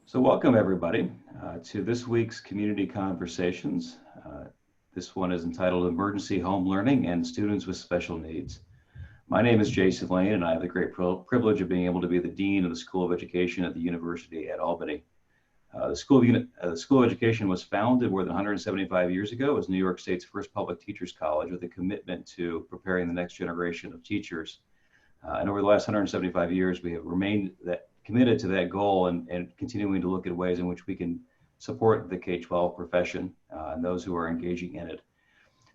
So welcome everybody to this week's Community Conversations. This one is entitled Emergency Home Learning and Students with Special Needs. My name is Jason Lane and I have the great privilege of being able to be the Dean of the School of Education at the University at Albany. The School of Education was founded more than 175 years ago as New York State's first public teachers college with a commitment to preparing the next generation of teachers. And over the last 175 years, we have remained committed to that goal and continuing to look at ways in which we can support the K-12 profession and those who are engaging in it.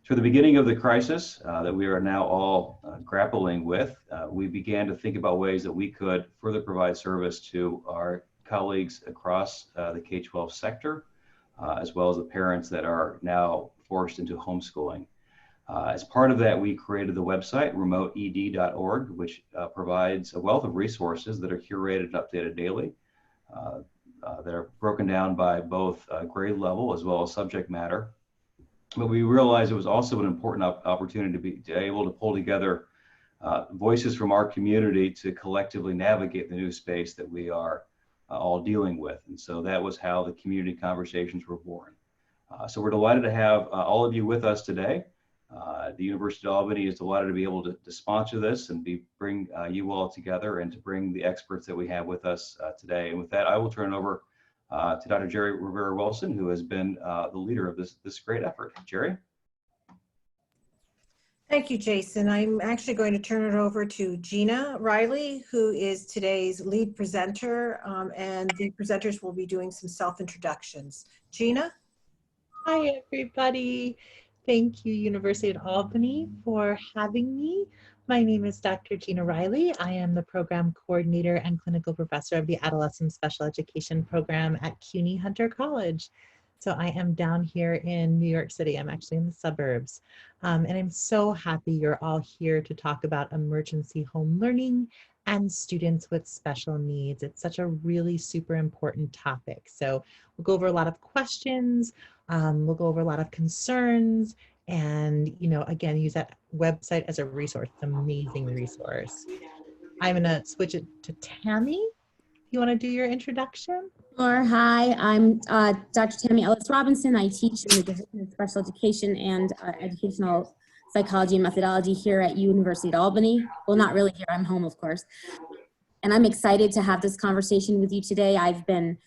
So at the beginning of the crisis that we are now all grappling with, we began to think about ways that we could further provide service to our colleagues across the K-12 sector, as well as the parents that are now forced into homeschooling. As part of that, we created the website remoteed.org, which provides a wealth of resources that are curated and updated daily, that are broken down by both grade level as well as subject matter. But we realized it was also an important opportunity to be able to pull together voices from our community to collectively navigate the new space that we are all dealing with. And so that was how the community conversations were born. So we're delighted to have all of you with us today. The University of Albany is delighted to be able to sponsor this and bring you all together and to bring the experts that we have with us today. And with that, I will turn it over to Dr. Jerry Rivera-Wilson, who has been the leader of this great effort. Jerry? Thank you, Jason. I'm actually going to turn it over to Gina Riley, who is today's lead presenter, and the presenters will be doing some self-introductions. Gina? Hi, everybody. Thank you, University of Albany, for having me. My name is Dr. Gina Riley. I am the program coordinator and clinical professor of the Adolescent Special Education program at CUNY Hunter College. So I am down here in New York City. I'm actually in the suburbs. And I'm so happy you're all here to talk about emergency home learning and students with special needs. It's such a really super important topic. So we'll go over a lot of questions. We'll go over a lot of concerns and, again, use that website as a resource. It's an amazing resource. I'm going to switch it to Tammy. You want to do your introduction? Sure. Hi, I'm Dr. Tammy Ellis Robinson. I teach in the Division of Special Education and Educational Psychology and Methodology here at University of Albany. Well, not really here, I'm home, of course. And I'm excited to have this conversation with you today. I've been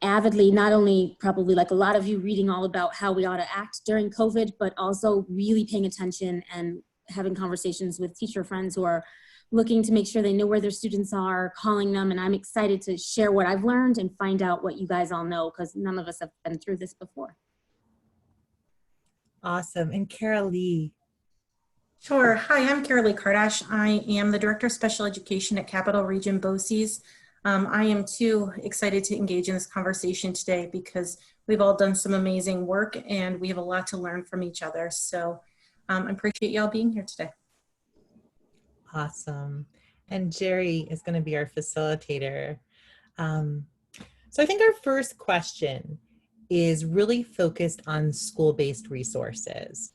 avidly, not only probably like a lot of you, reading all about how we ought to act during COVID, but also really paying attention and having conversations with teacher friends who are looking to make sure they know where their students are, calling them, and I'm excited to share what I've learned and find out what you guys all know, because none of us have been through this before. Awesome. And Carol Lee. Sure. Hi, I'm Carol Lee Kardash. I am the Director of Special Education at Capital Region BOCES. I am too excited to engage in this conversation today because we've all done some amazing work and we have a lot to learn from each other. So I appreciate y'all being here today. Awesome. And Jerry is going to be our facilitator. So I think our first question is really focused on school-based resources.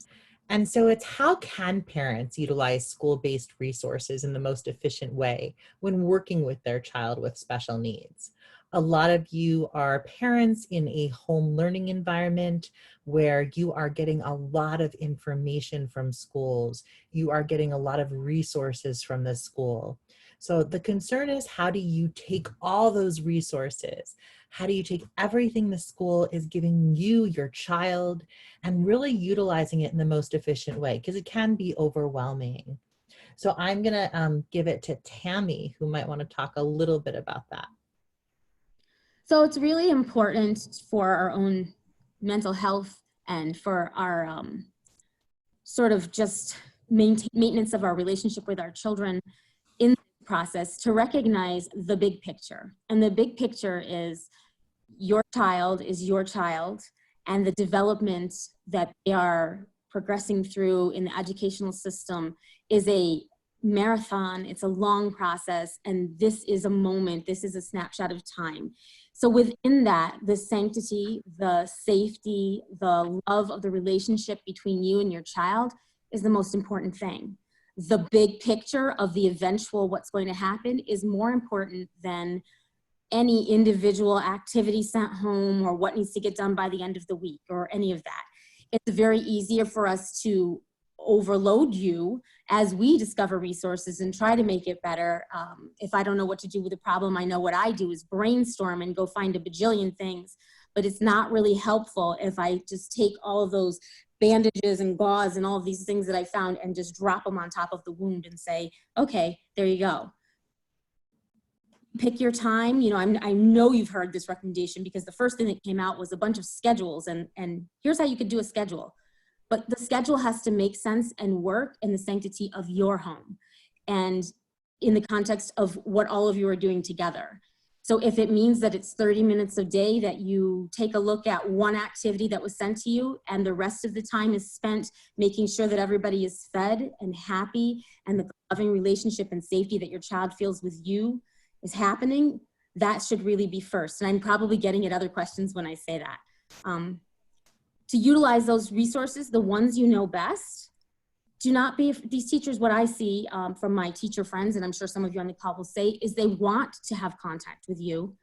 And so it's how can parents utilize school-based resources in the most efficient way when working with their child with special needs? A lot of you are parents in a home learning environment where you are getting a lot of information from schools. You are getting a lot of resources from the school. So the concern is, how do you take all those resources? How do you take everything the school is giving you, your child, and really utilizing it in the most efficient way? Because it can be overwhelming. So I'm going to give it to Tammy, who might want to talk a little bit about that. So it's really important for our own mental health and for our sort of just maintenance of our relationship with our children in the process to recognize the big picture. And the big picture is your child is your child, and the development that they are progressing through in the educational system is a marathon. It's a long process, and this is a moment, this is a snapshot of time. So within that, the sanctity, the safety, the love of the relationship between you and your child is the most important thing. The big picture of the eventual what's going to happen is more important than any individual activity sent home or what needs to get done by the end of the week or any of that. It's very easier for us to overload you as we discover resources and try to make it better. If I don't know what to do with a problem, I know what I do is brainstorm and go find a bajillion things, but it's not really helpful if I just take all of those bandages and gauze and all of these things that I found and just drop them on top of the wound and say, okay, there you go. Pick your time. You know, I know you've heard this recommendation because the first thing that came out was a bunch of schedules, and here's how you could do a schedule. But the schedule has to make sense and work in the sanctity of your home and in the context of what all of you are doing together. So if it means that it's 30 minutes a day that you take a look at one activity that was sent to you and the rest of the time is spent making sure that everybody is fed and happy and the loving relationship and safety that your child feels with you is happening, that should really be first. And I'm probably getting at other questions when I say that. To utilize those resources, the ones you know best, do not be, these teachers, what I see from my teacher friends, and I'm sure some of you on the call will say, is they want to have contact with you.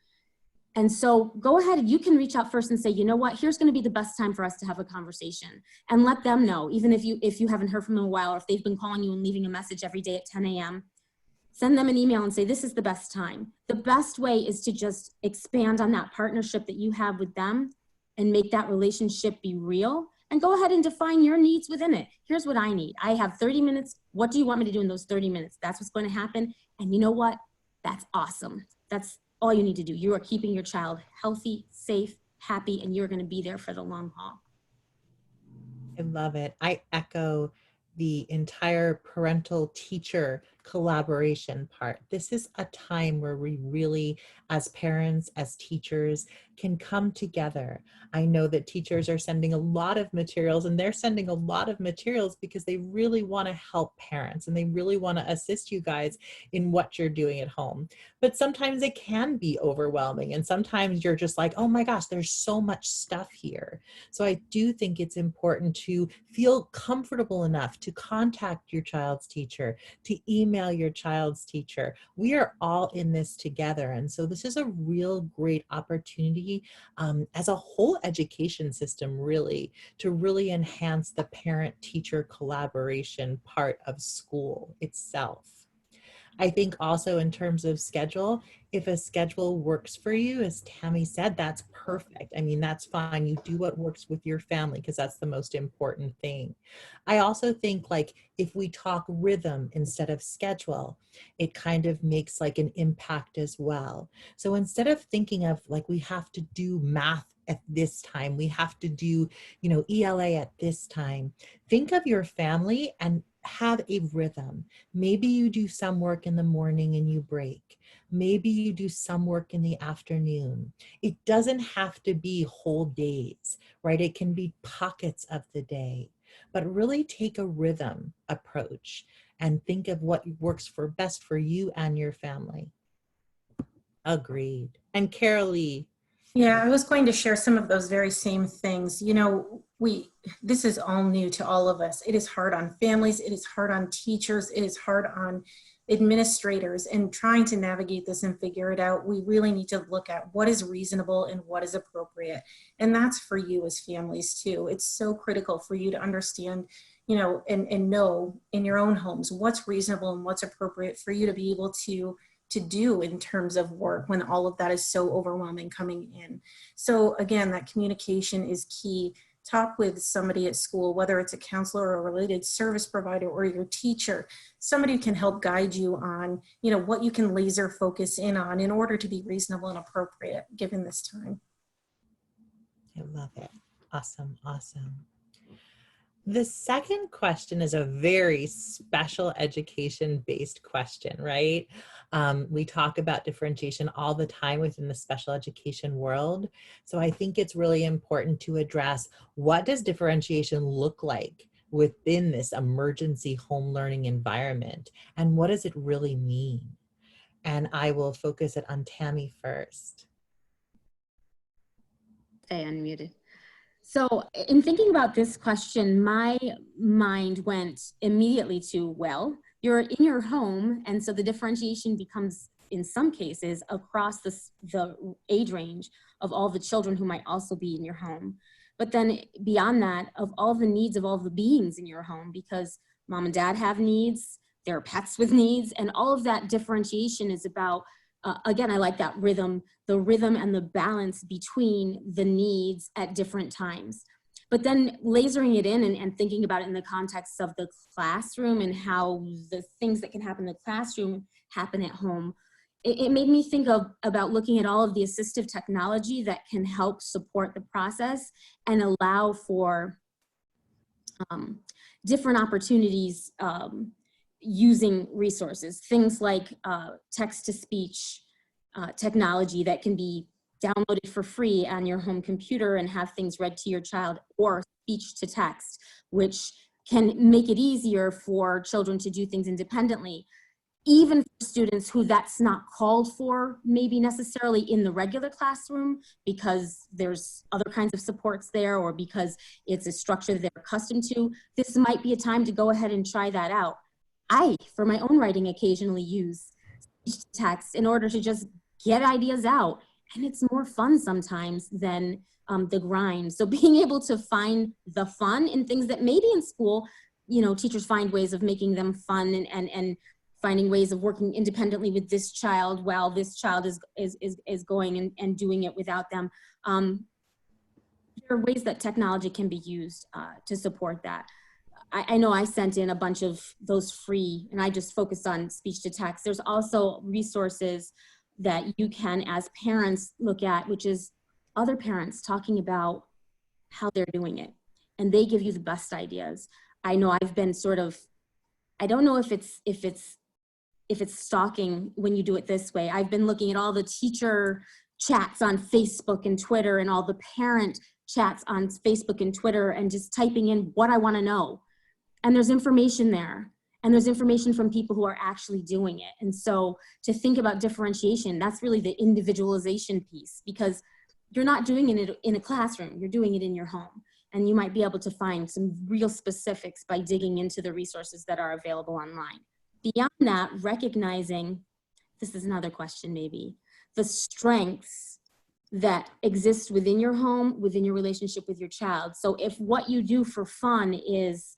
And so go ahead, you can reach out first and say, you know what, here's gonna be the best time for us to have a conversation. And let them know, even if you haven't heard from them in a while, or if they've been calling you and leaving a message every day at 10 a.m., send them an email and say, this is the best time. The best way is to just expand on that partnership that you have with them and make that relationship be real, and go ahead and define your needs within it. Here's what I need. I have 30 minutes. What do you want me to do in those 30 minutes? That's what's going to happen. And you know what? That's awesome. That's all you need to do. You are keeping your child healthy, safe, happy, and you're going to be there for the long haul. I love it. I echo the entire parental teacher collaboration part. This is a time where we really, as parents, as teachers, can come together. I know that teachers are sending a lot of materials, and they're sending a lot of materials because they really want to help parents and they really want to assist you guys in what you're doing at home. But sometimes it can be overwhelming, and sometimes you're just like, oh my gosh, there's so much stuff here. So I do think it's important to feel comfortable enough to contact your child's teacher, to email your child's teacher. We are all in this together. And so this is a real great opportunity as a whole education system, really, to really enhance the parent-teacher collaboration part of school itself. I think also in terms of schedule, if a schedule works for you, as Tammy said, that's perfect. I mean, that's fine. You do what works with your family because that's the most important thing. I also think like if we talk rhythm instead of schedule, it kind of makes like an impact as well. So instead of thinking of like we have to do math at this time, we have to do, you know, ELA at this time, think of your family and have a rhythm. Maybe you do some work in the morning and you break. Maybe you do some work in the afternoon. It doesn't have to be whole days, right? It can be pockets of the day, but really take a rhythm approach and think of what works for best for you and your family. Agreed. And Carolee. Yeah, I was going to share some of those very same things. You know, this is all new to all of us. It is hard on families. It is hard on teachers. It is hard on administrators, and trying to navigate this and figure it out. We really need to look at what is reasonable and what is appropriate. And that's for you as families too. It's so critical for you to understand, you know, and know in your own homes what's reasonable and what's appropriate for you to be able to do in terms of work when all of that is so overwhelming coming in. So again, that communication is key. Talk with somebody at school, whether it's a counselor or a related service provider or your teacher, somebody who can help guide you on, you know, what you can laser focus in on in order to be reasonable and appropriate given this time. I love it. Awesome, awesome. The second question is a very special education-based question, right? We talk about differentiation all the time within the special education world. So I think it's really important to address, what does differentiation look like within this emergency home learning environment? And what does it really mean? And I will focus it on Tammy first. Stay unmuted. So in thinking about this question, my mind went immediately to, well, you're in your home, and so the differentiation becomes in some cases across the age range of all the children who might also be in your home. But then beyond that, of all the needs of all the beings in your home, because mom and dad have needs, there are pets with needs, and all of that differentiation is about, again, I like that rhythm, the rhythm and the balance between the needs at different times. But then lasering it in and thinking about it in the context of the classroom and how the things that can happen in the classroom happen at home, it made me think about looking at all of the assistive technology that can help support the process and allow for different opportunities using resources, things like text-to-speech technology that can be downloaded for free on your home computer and have things read to your child, or speech-to-text, which can make it easier for children to do things independently, even for students who that's not called for, maybe necessarily in the regular classroom, because there's other kinds of supports there, or because it's a structure that they're accustomed to. This might be a time to go ahead and try that out. I, for my own writing, occasionally use speech-to-text in order to just get ideas out. And it's more fun sometimes than the grind. So being able to find the fun in things that maybe in school, you know, teachers find ways of making them fun and finding ways of working independently with this child while this child is going and doing it without them. There are ways that technology can be used to support that. I know I sent in a bunch of those free, and I just focused on speech to text. There's also resources that you can, as parents, look at, which is other parents talking about how they're doing it. And they give you the best ideas. I know I've been sort of, I don't know if it's stalking when you do it this way. I've been looking at all the teacher chats on Facebook and Twitter and all the parent chats on Facebook and Twitter and just typing in what I want to know. And there's information there. And there's information from people who are actually doing it. And so to think about differentiation, that's really the individualization piece, because you're not doing it in a classroom, you're doing it in your home. And you might be able to find some real specifics by digging into the resources that are available online. Beyond that, recognizing, this is another question maybe, the strengths that exist within your home, within your relationship with your child. So if what you do for fun is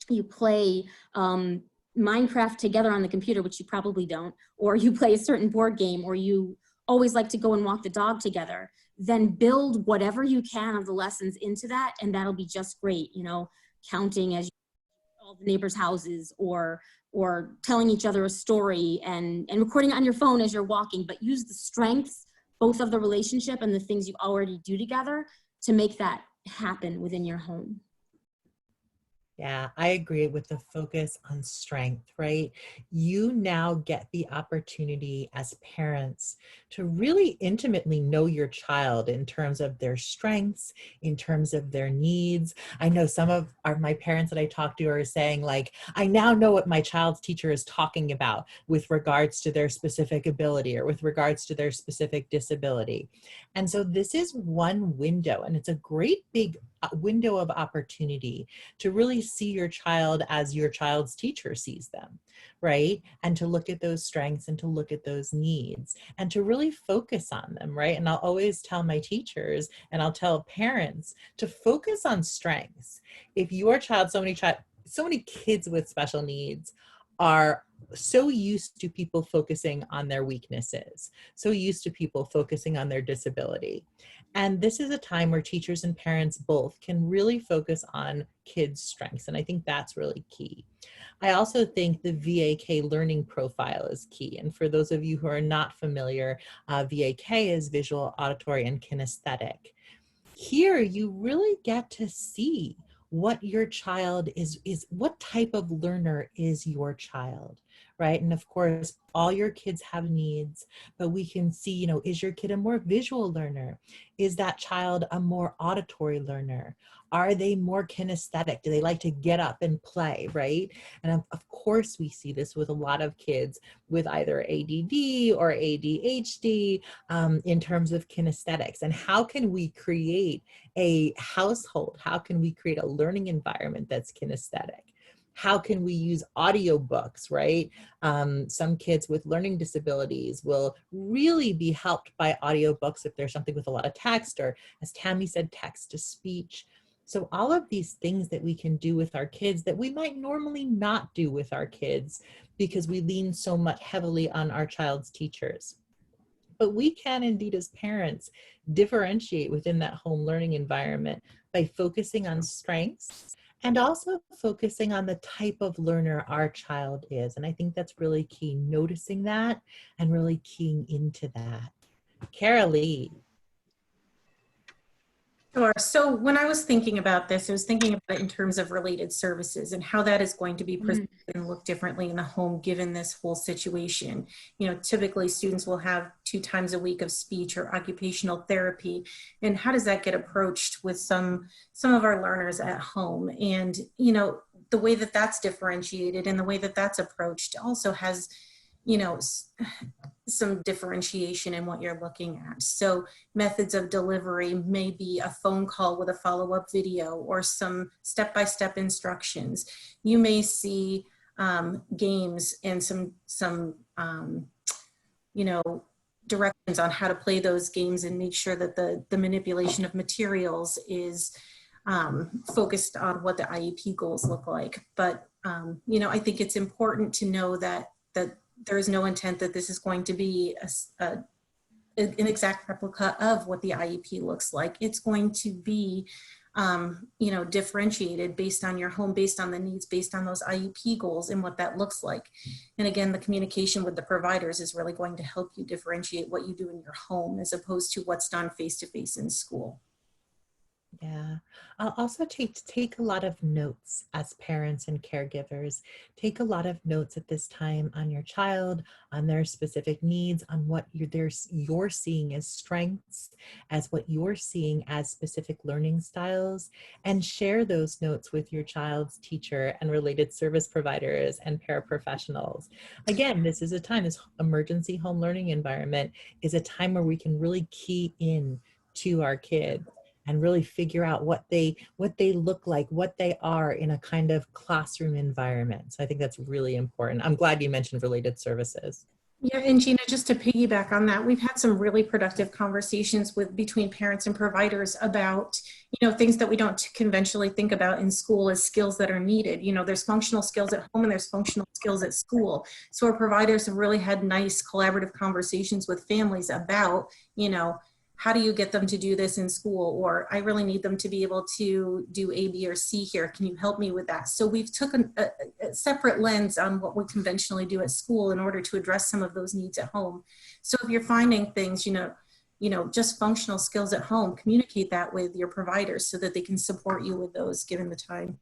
you play Minecraft together on the computer, which you probably don't, or you play a certain board game, or you always like to go and walk the dog together, then build whatever you can of the lessons into that, and that'll be just great. You know, counting as you all the neighbors' houses, or telling each other a story and recording it on your phone as you're walking, but use the strengths, both of the relationship and the things you already do together, to make that happen within your home. Yeah, I agree with the focus on strength, right? You now get the opportunity as parents to really intimately know your child in terms of their strengths, in terms of their needs. I know some of my parents that I talk to are saying, like, I now know what my child's teacher is talking about with regards to their specific ability or with regards to their specific disability. And so this is one window, and it's a great big window of opportunity to really see your child as your child's teacher sees them, right? And to look at those strengths and to look at those needs and to really focus on them, right? And I'll always tell my teachers and I'll tell parents to focus on strengths. If your child, so many kids with special needs are so used to people focusing on their weaknesses, so used to people focusing on their disability. And this is a time where teachers and parents both can really focus on kids' strengths. And I think that's really key. I also think the VAK learning profile is key. And for those of you who are not familiar, VAK is visual, auditory, and kinesthetic. Here, you really get to see what your child is what type of learner is your child, right? And of course, all your kids have needs, but we can see, you know, is your kid a more visual learner? Is that child a more auditory learner? Are they more kinesthetic? Do they like to get up and play, right? And of course, we see this with a lot of kids with either ADD or ADHD in terms of kinesthetics. And how can we create a household? How can we create a learning environment that's kinesthetic? How can we use audiobooks, right? Some kids with learning disabilities will really be helped by audiobooks if there's something with a lot of text, or as Tammy said, text to speech. So all of these things that we can do with our kids that we might normally not do with our kids because we lean so much heavily on our child's teachers. But we can indeed, as parents, differentiate within that home learning environment by focusing on strengths and also focusing on the type of learner our child is. And I think that's really key, noticing that and really keying into that. Carolee. Sure. So when I was thinking about this, I was thinking about it in terms of related services and how that is going to be presented and look differently in the home given this whole situation. You know, typically students will have 2 times a week of speech or occupational therapy. And how does that get approached with some of our learners at home? And, you know, the way that that's differentiated and the way that that's approached also has, you know, some differentiation in what you're looking at. So methods of delivery may be a phone call with a follow-up video or some step-by-step instructions. You may see games and some you know, directions on how to play those games and make sure that the manipulation of materials is focused on what the IEP goals look like. But you know, I think it's important to know that there is no intent that this is going to be an exact replica of what the IEP looks like. It's going to be, you know, differentiated based on your home, based on the needs, based on those IEP goals and what that looks like. And again, the communication with the providers is really going to help you differentiate what you do in your home as opposed to what's done face-to-face in school. Yeah, I'll also take a lot of notes as parents and caregivers. Take a lot of notes at this time on your child, on their specific needs, on what you're seeing as strengths, as what you're seeing as specific learning styles, and share those notes with your child's teacher and related service providers and paraprofessionals. Again, this is a time, this emergency home learning environment is a time where we can really key in to our kids and really figure out what they look like, what they are in a kind of classroom environment. So I think that's really important. I'm glad you mentioned related services. Yeah, and Gina, just to piggyback on that, we've had some really productive conversations between parents and providers about, you know, things that we don't conventionally think about in school as skills that are needed. You know, there's functional skills at home and there's functional skills at school. So our providers have really had nice collaborative conversations with families about, you know, how do you get them to do this in school? Or I really need them to be able to do A, B, or C here. Can you help me with that? So we've taken a separate lens on what we conventionally do at school in order to address some of those needs at home. So if you're finding things, you know, just functional skills at home, communicate that with your providers so that they can support you with those given the time.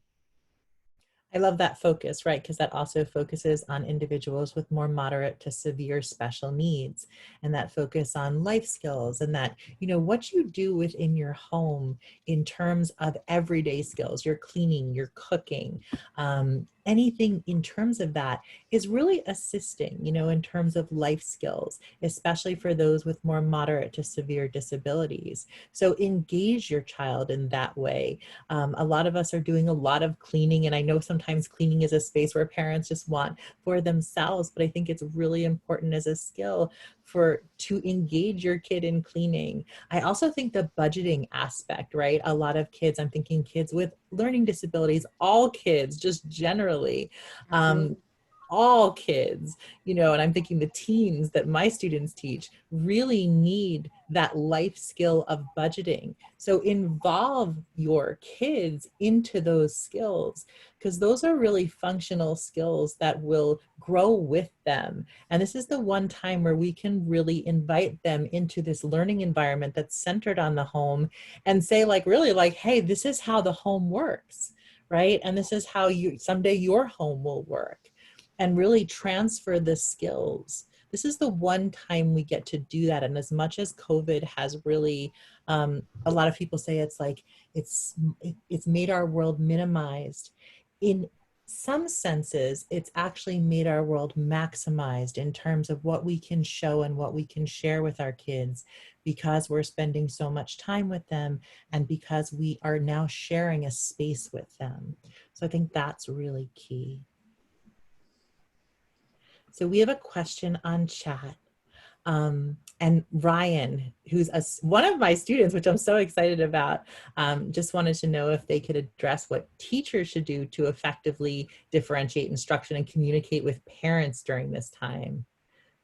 I love that focus, right? Because that also focuses on individuals with more moderate to severe special needs, and that focus on life skills, and that, you know, what you do within your home in terms of everyday skills, your cleaning, your cooking, anything in terms of that is really assisting, you know, in terms of life skills, especially for those with more moderate to severe disabilities. So engage your child in that way. A lot of us are doing a lot of cleaning, and I know sometimes cleaning is a space where parents just want for themselves, but I think it's really important as a skill to engage your kid in cleaning. I also think the budgeting aspect, right? A lot of kids, I'm thinking kids with learning disabilities, all kids, just generally, all kids, you know, and I'm thinking the teens that my students teach really need that life skill of budgeting. So involve your kids into those skills, because those are really functional skills that will grow with them. And this is the one time where we can really invite them into this learning environment that's centered on the home and say, like, really, like, hey, this is how the home works, right? And this is how someday your home will work. And really transfer the skills. This is the one time we get to do that. And as much as COVID has really, a lot of people say it's like, it's made our world minimized. In some senses, it's actually made our world maximized in terms of what we can show and what we can share with our kids, because we're spending so much time with them and because we are now sharing a space with them. So I think that's really key. So we have a question on chat. And Ryan, who's one of my students, which I'm so excited about, just wanted to know if they could address what teachers should do to effectively differentiate instruction and communicate with parents during this time.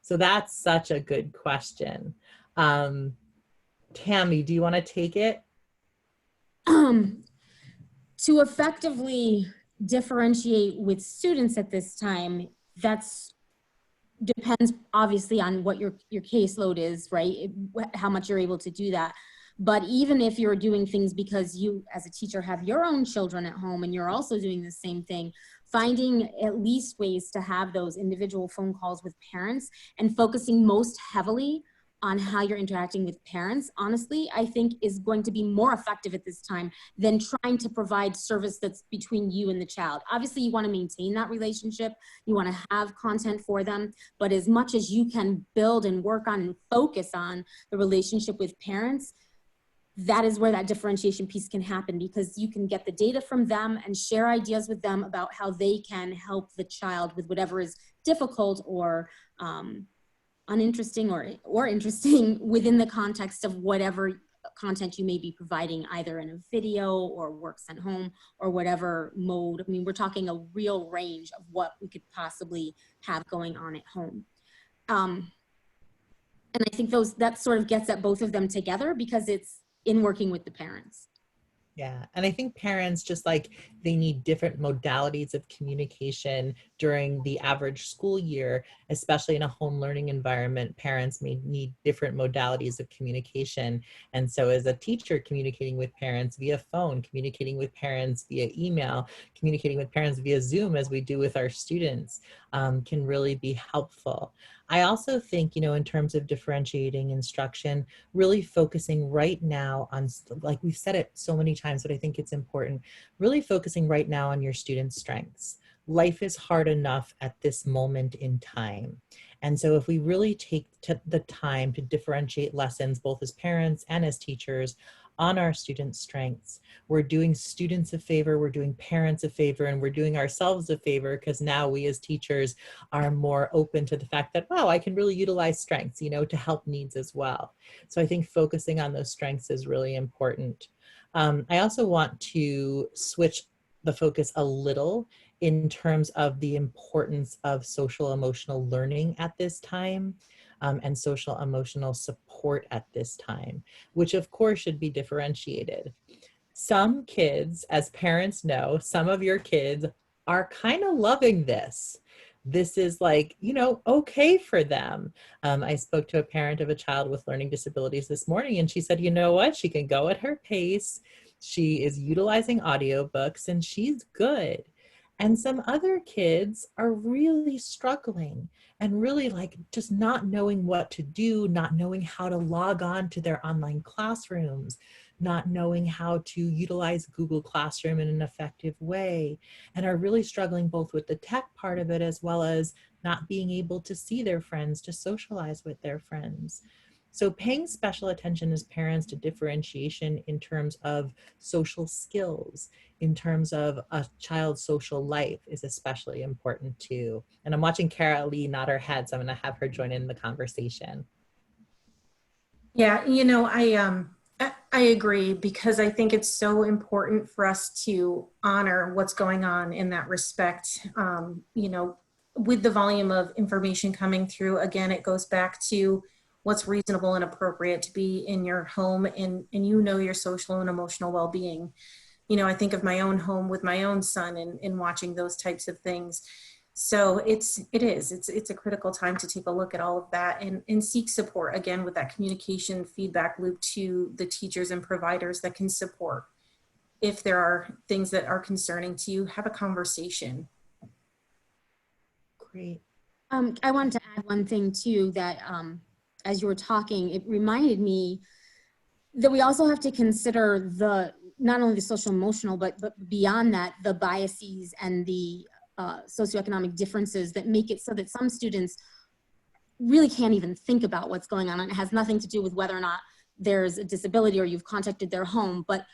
So that's such a good question. Tammy, do you want to take it? To effectively differentiate with students at this time, that's depends obviously on what your caseload is, right? How much you're able to do that. But even if you're doing things because you as a teacher have your own children at home and you're also doing the same thing, finding at least ways to have those individual phone calls with parents and focusing most heavily on how you're interacting with parents, honestly, I think is going to be more effective at this time than trying to provide service that's between you and the child. Obviously, you want to maintain that relationship. You want to have content for them, but as much as you can build and work on and focus on the relationship with parents, that is where that differentiation piece can happen, because you can get the data from them and share ideas with them about how they can help the child with whatever is difficult or uninteresting or interesting within the context of whatever content you may be providing, either in a video or work sent home or whatever mode. I mean, we're talking a real range of what we could possibly have going on at home. And I think that sort of gets at both of them together because it's in working with the parents. Yeah, and I think parents, just like they need different modalities of communication during the average school year, especially in a home learning environment, parents may need different modalities of communication. And so as a teacher, communicating with parents via phone, communicating with parents via email, communicating with parents via Zoom, as we do with our students, can really be helpful. I also think, in terms of differentiating instruction, really focusing right now on, like we've said it so many times, but I think it's important, really focusing right now on your students' strengths. Life is hard enough at this moment in time. And so if we really take the time to differentiate lessons, both as parents and as teachers, on our students' strengths, we're doing students a favor, we're doing parents a favor, and we're doing ourselves a favor, because now we as teachers are more open to the fact that, wow, I can really utilize strengths, to help needs as well. So I think focusing on those strengths is really important. I also want to switch the focus a little in terms of the importance of social emotional learning at this time. And social emotional support at this time, which of course should be differentiated. Some kids, as parents know, some of your kids are kind of loving this. This is like, okay for them. I spoke to a parent of a child with learning disabilities this morning, and she said, you know what? She can go at her pace. She is utilizing audiobooks and she's good. And some other kids are really struggling and really like just not knowing what to do, not knowing how to log on to their online classrooms, not knowing how to utilize Google Classroom in an effective way, and are really struggling both with the tech part of it as well as not being able to see their friends, to socialize with their friends. So paying special attention as parents to differentiation in terms of social skills, in terms of a child's social life, is especially important too. And I'm watching Cara Lee nod her head, so I'm going to have her join in the conversation. Yeah, I agree, because I think it's so important for us to honor what's going on in that respect. With the volume of information coming through, again, it goes back to what's reasonable and appropriate to be in your home and your social and emotional well-being. I think of my own home with my own son and watching those types of things. So it's a critical time to take a look at all of that and seek support, again, with that communication feedback loop to the teachers and providers that can support. If there are things that are concerning to you, have a conversation. Great. I wanted to add one thing too, that as you were talking, it reminded me that we also have to consider not only the social emotional, but beyond that, the biases and the socioeconomic differences that make it so that some students really can't even think about what's going on. And it has nothing to do with whether or not there's a disability or you've contacted their home, but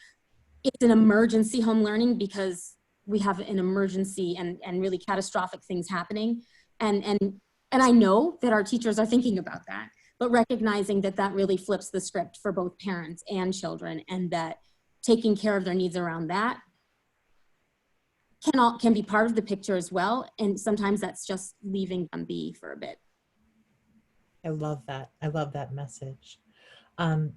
it's an emergency home learning because we have an emergency and really catastrophic things happening. And I know that our teachers are thinking about that, but recognizing that that really flips the script for both parents and children, and that taking care of their needs around that can be part of the picture as well. And sometimes that's just leaving them be for a bit. I love that. I love that message.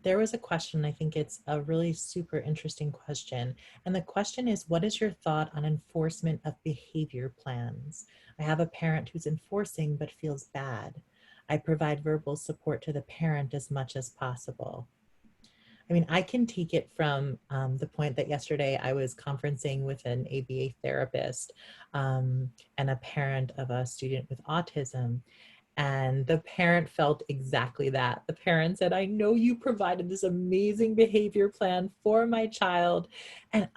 There was a question, I think it's a really super interesting question. And the question is, what is your thought on enforcement of behavior plans? I have a parent who's enforcing but feels bad. I provide verbal support to the parent as much as possible. I mean, I can take it from the point that yesterday I was conferencing with an ABA therapist and a parent of a student with autism. And the parent felt exactly that. The parent said, I know you provided this amazing behavior plan for my child. And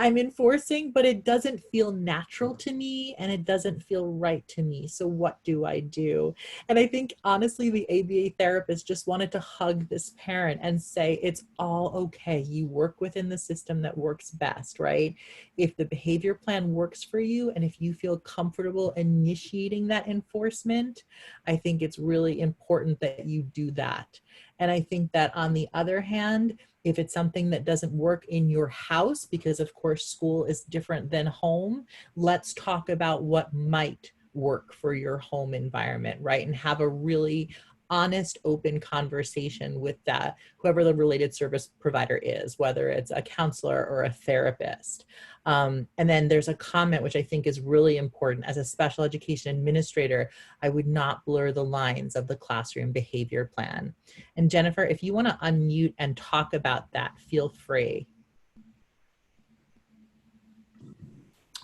I'm enforcing, but it doesn't feel natural to me and it doesn't feel right to me. So what do I do? And I think honestly, the ABA therapist just wanted to hug this parent and say, it's all okay. You work within the system that works best, right? If the behavior plan works for you and if you feel comfortable initiating that enforcement, I think it's really important that you do that. And I think that on the other hand, if it's something that doesn't work in your house, because of course school is different than home, let's talk about what might work for your home environment, right? And have a really honest, open conversation with that, whoever the related service provider is, whether it's a counselor or a therapist. And then there's a comment which I think is really important. As a special education administrator, I would not blur the lines of the classroom behavior plan. And Jennifer, if you want to unmute and talk about that, feel free.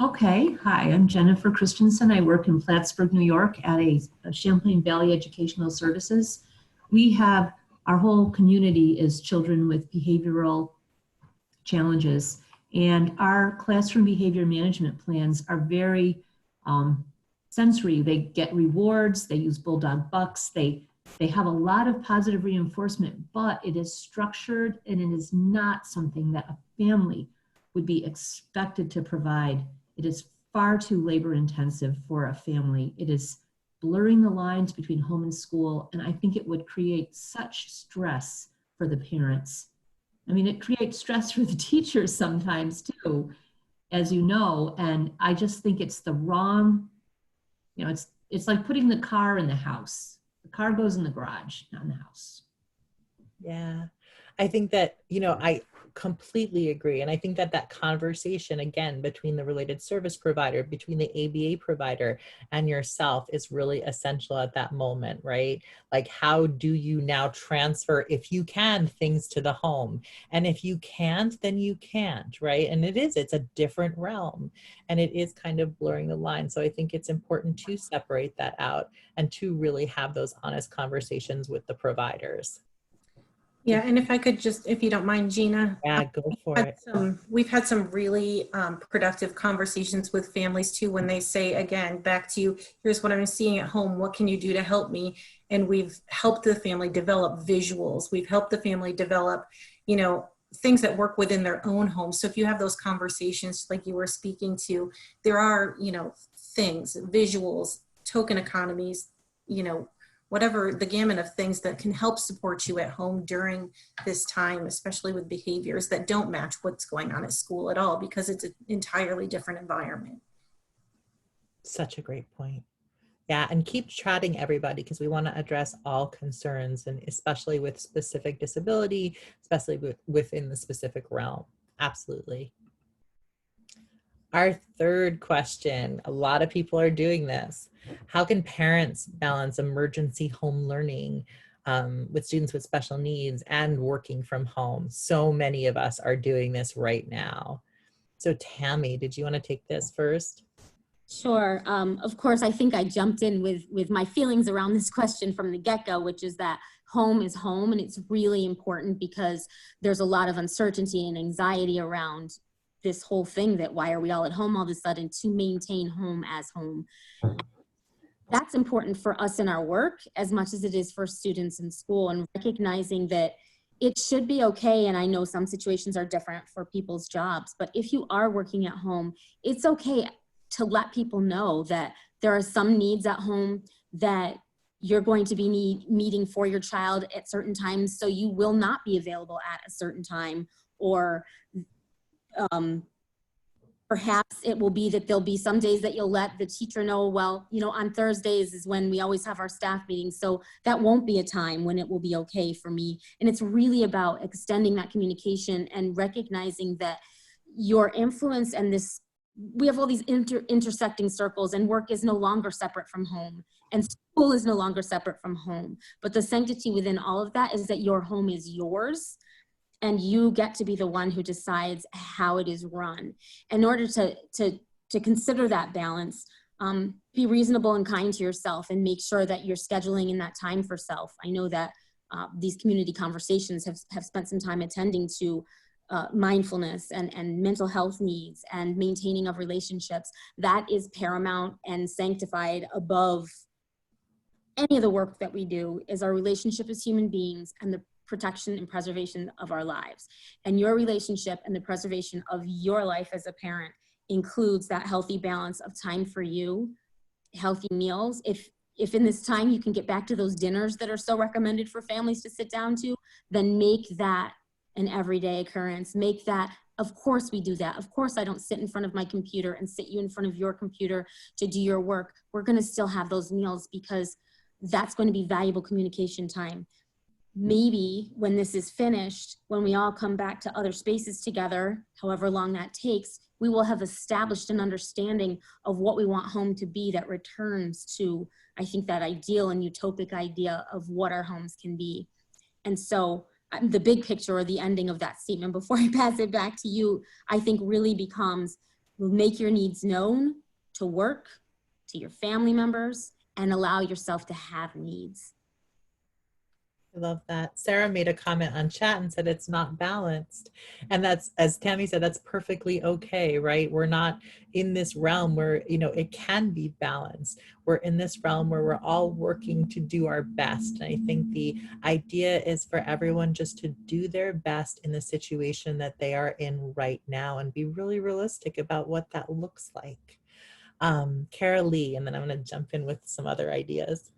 Okay, hi, I'm Jennifer Christianson. I work in Plattsburgh, New York at a Champlain Valley Educational Services. We have, our whole community is children with behavioral challenges, and our classroom behavior management plans are very sensory. They get rewards, they use bulldog bucks, they have a lot of positive reinforcement, but it is structured and it is not something that a family would be expected to provide. It is far too labor intensive for a family. It is blurring the lines between home and school, and I think it would create such stress for the parents. I mean, it creates stress for the teachers sometimes too, as you know, and I just think it's the wrong, you know, it's like putting the car in the house. The car goes in the garage, not in the house. Yeah, I think that, you know, I completely agree. And I think that that conversation, again, between the related service provider, between the ABA provider and yourself is really essential at that moment, right? Like, how do you now transfer, if you can, things to the home? And if you can't, then you can't, right? And it's a different realm and it is kind of blurring the line. So I think it's important to separate that out and to really have those honest conversations with the providers. Yeah, and if I could just, if you don't mind, Gina. Yeah, go for it. We've had some really productive conversations with families too, when they say, again, back to you, here's what I'm seeing at home, what can you do to help me? And we've helped the family develop visuals. We've helped the family develop, you know, things that work within their own home. So if you have those conversations like you were speaking to, there are, you know, things, visuals, token economies, you know, whatever the gamut of things that can help support you at home during this time, especially with behaviors that don't match what's going on at school at all, because it's an entirely different environment. Such a great point. Yeah, and keep chatting everybody, because we want to address all concerns, and especially with specific disability, especially within the specific realm. Absolutely. Our third question, a lot of people are doing this. How can parents balance emergency home learning with students with special needs and working from home? So many of us are doing this right now. So Tammy, did you want to take this first? Sure. Of course, I think I jumped in with my feelings around this question from the get-go, which is that home is home, and it's really important because there's a lot of uncertainty and anxiety around this whole thing, that why are we all at home all of a sudden, to maintain home as home. That's important for us in our work as much as it is for students in school, and recognizing that it should be okay. And I know some situations are different for people's jobs, but if you are working at home, it's okay to let people know that there are some needs at home that you're going to be meeting for your child at certain times, so you will not be available at a certain time. Or perhaps it will be that there'll be some days that you'll let the teacher know, well, you know, on Thursdays is when we always have our staff meetings, so that won't be a time when it will be okay for me. And it's really about extending that communication and recognizing that your influence and this, we have all these intersecting circles, and work is no longer separate from home, and school is no longer separate from home. But the sanctity within all of that is that your home is yours, and you get to be the one who decides how it is run. In order to consider that balance, be reasonable and kind to yourself, and make sure that you're scheduling in that time for self. I know that these community conversations have spent some time attending to mindfulness and mental health needs and maintaining of relationships. That is paramount and sanctified above any of the work that we do, is our relationship as human beings and the protection and preservation of our lives. And your relationship and the preservation of your life as a parent includes that healthy balance of time for you, healthy meals. If in this time you can get back to those dinners that are so recommended for families to sit down to, then make that an everyday occurrence. Make that, of course we do that. Of course I don't sit in front of my computer and sit you in front of your computer to do your work. We're gonna still have those meals, because that's going to be valuable communication time. Maybe when this is finished, when we all come back to other spaces together, however long that takes, we will have established an understanding of what we want home to be, that returns to, I think, that ideal and utopic idea of what our homes can be. And so the big picture, or the ending of that statement before I pass it back to you, I think really becomes, make your needs known to work, to your family members, and allow yourself to have needs. I love that. Sarah made a comment on chat and said it's not balanced. And that's, as Tammy said, that's perfectly okay, right? We're not in this realm where, you know, it can be balanced. We're in this realm where we're all working to do our best. And I think the idea is for everyone just to do their best in the situation that they are in right now, and be really realistic about what that looks like. Cara Lee, and then I'm going to jump in with some other ideas.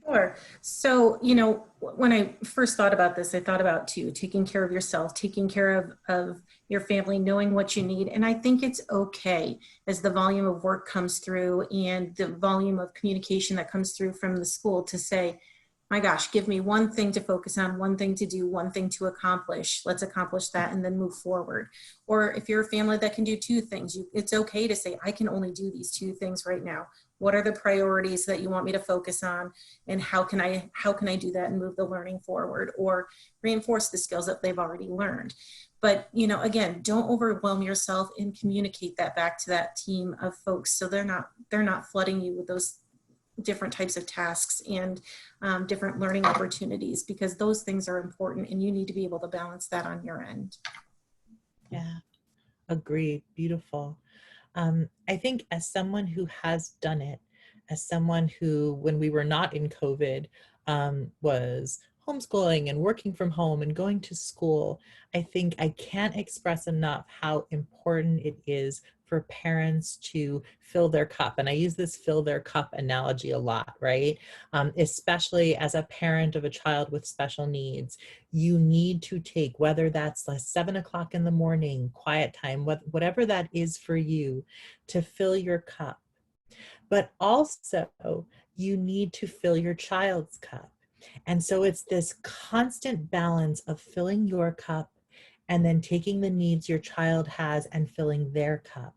Sure. So, you know, when I first thought about this, I thought about taking care of yourself, taking care of your family, knowing what you need. And I think it's okay as the volume of work comes through and the volume of communication that comes through from the school to say, my gosh, give me one thing to focus on, one thing to do, one thing to accomplish. Let's accomplish that and then move forward. Or if you're a family that can do two things, it's okay to say, I can only do these two things right now. What are the priorities that you want me to focus on, and how can I do that and move the learning forward, or reinforce the skills that they've already learned. But, you know, again, don't overwhelm yourself, and communicate that back to that team of folks, so they're not flooding you with those different types of tasks and different learning opportunities, because those things are important, and you need to be able to balance that on your end. Yeah, agreed. Beautiful. I think as someone who has done it, as someone who, when we were not in COVID, was homeschooling and working from home and going to school, I think I can't express enough how important it is for parents to fill their cup. And I use this fill their cup analogy a lot, right? Especially as a parent of a child with special needs, you need to take, whether that's like 7 o'clock in the morning, quiet time, whatever that is for you, to fill your cup. But also you need to fill your child's cup. And so it's this constant balance of filling your cup and then taking the needs your child has and filling their cup.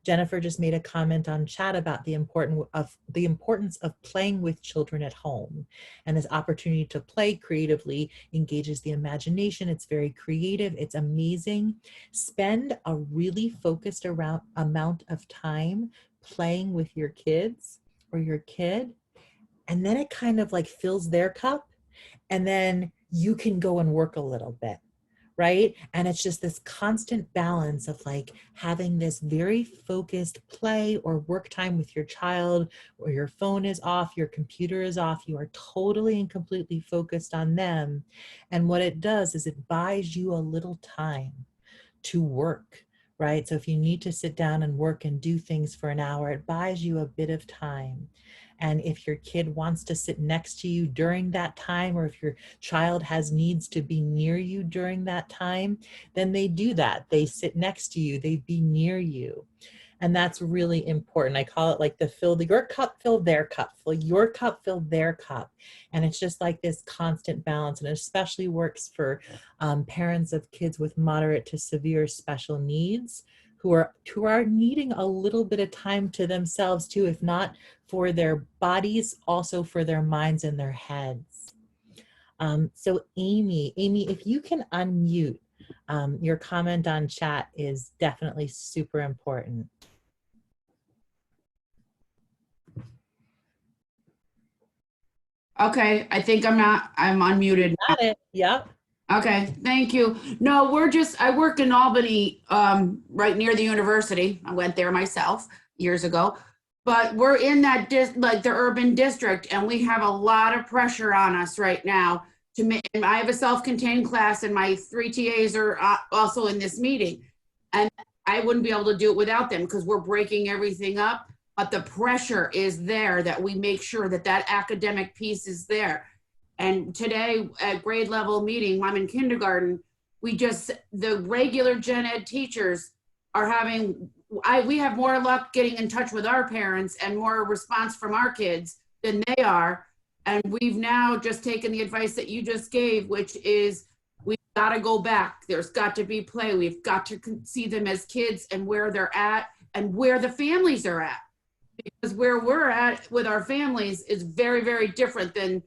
Jennifer just made a comment on chat about the importance of playing with children at home. And this opportunity to play creatively engages the imagination. It's very creative. It's amazing. Spend a really focused amount of time playing with your kids or your kid, and then it kind of like fills their cup, and then you can go and work a little bit, right? And it's just this constant balance of like having this very focused play or work time with your child, or your phone is off, your computer is off, you are totally and completely focused on them. And what it does is it buys you a little time to work, right? So if you need to sit down and work and do things for an hour, it buys you a bit of time. And if your kid wants to sit next to you during that time, or if your child has needs to be near you during that time, then they do that. They sit next to you, they be near you. And that's really important. I call it like the fill your cup, fill their cup, fill your cup, fill their cup. And it's just like this constant balance. And it especially works for parents of kids with moderate to severe special needs who are needing a little bit of time to themselves too, if not for their bodies, also for their minds and their heads. So Amy, if you can unmute, your comment on chat is definitely super important. Okay, I think I'm unmuted. Got it, yep. Okay, thank you. No, I work in Albany, right near the university. I went there myself years ago, but we're in that like the urban district, and we have a lot of pressure on us right now to make, and I have a self-contained class, and my 3 TAs are also in this meeting, and I wouldn't be able to do it without them because we're breaking everything up, but the pressure is there that we make sure that that academic piece is there. And today at grade level meeting, I'm in kindergarten, the regular gen ed teachers are having, we have more luck getting in touch with our parents and more response from our kids than they are. And we've now just taken the advice that you just gave, which is we've got to go back. There's got to be play. We've got to see them as kids and where they're at and where the families are at. Because where we're at with our families is very, very different than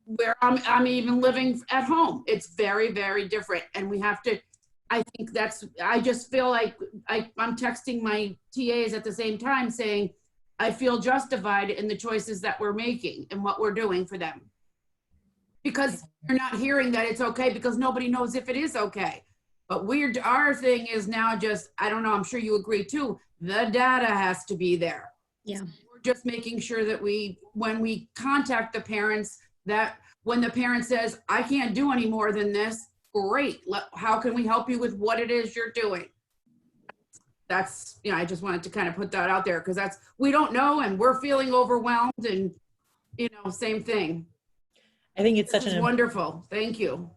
where I'm even living at home. It's very, very different. And we have to, I just feel like I'm texting my TAs at the same time saying, I feel justified in the choices that we're making and what we're doing for them. Because you're not hearing that it's okay because nobody knows if it is okay. But our thing is now just, I don't know, I'm sure you agree too, the data has to be there. Yeah. So we're just making sure that when we contact the parents, that when the parent says, I can't do any more than this, great. How can we help you with what it is you're doing? That's, I just wanted to kind of put that out there because we don't know and we're feeling overwhelmed and, same thing. I think it's wonderful. Thank you.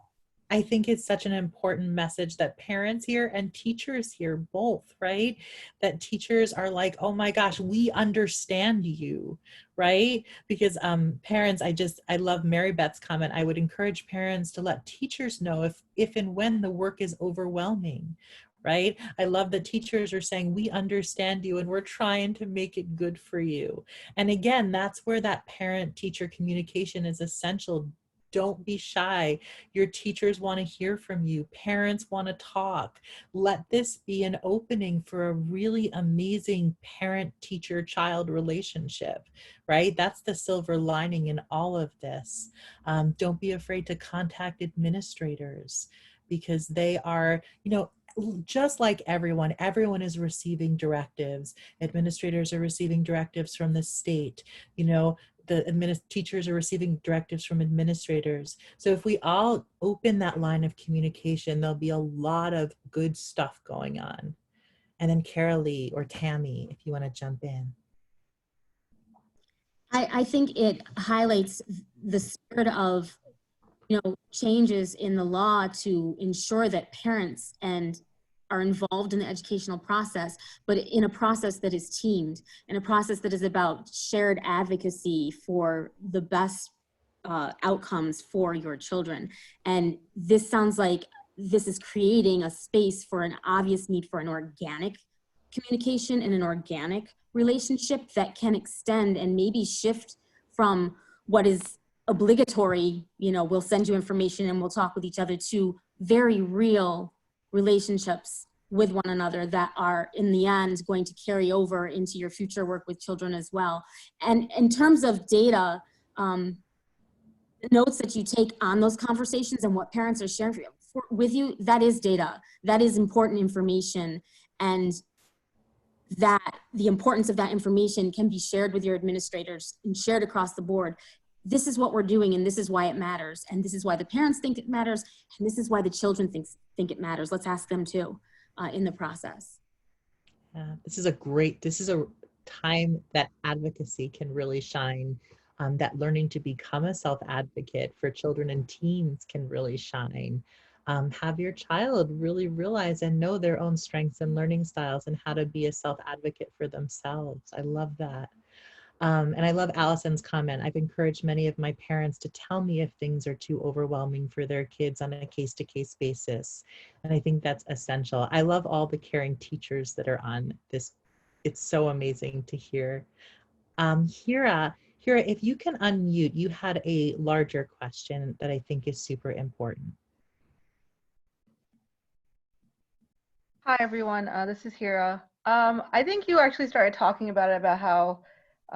I think it's such an important message that parents hear and teachers hear both, right? That teachers are like, oh my gosh, we understand you, right? Because parents, I love Mary Beth's comment. I would encourage parents to let teachers know if and when the work is overwhelming, right? I love that teachers are saying, we understand you and we're trying to make it good for you. And again, that's where that parent-teacher communication is essential. Don't be shy. Your teachers want to hear from you. Parents want to talk. Let this be an opening for a really amazing parent-teacher-child relationship, right? That's the silver lining in all of this. Don't be afraid to contact administrators because they are, just like everyone is receiving directives. Administrators are receiving directives from the state, the teachers are receiving directives from administrators. So if we all open that line of communication, there'll be a lot of good stuff going on. And then Carolee or Tammy, if you want to jump in. I think it highlights the spirit of, changes in the law to ensure that parents are involved in the educational process, but in a process that is teamed, in a process that is about shared advocacy for the best outcomes for your children. And this sounds like this is creating a space for an obvious need for an organic communication and an organic relationship that can extend and maybe shift from what is obligatory, we'll send you information and we'll talk with each other, to very real relationships with one another that are in the end going to carry over into your future work with children as well. And in terms of data, the notes that you take on those conversations and what parents are sharing with you, that is data. That is important information. And that the importance of that information can be shared with your administrators and shared across the board. This is what we're doing, and this is why it matters, and this is why the parents think it matters, and this is why the children think it matters. Let's ask them too in the process. This is a time that advocacy can really shine, that learning to become a self-advocate for children and teens can really shine. Have your child really realize and know their own strengths and learning styles and how to be a self-advocate for themselves. I love that. And I love Allison's comment. I've encouraged many of my parents to tell me if things are too overwhelming for their kids on a case-to-case basis. And I think that's essential. I love all the caring teachers that are on this. It's so amazing to hear. Hira, if you can unmute, you had a larger question that I think is super important. Hi, everyone. This is Hira. I think you actually started talking about how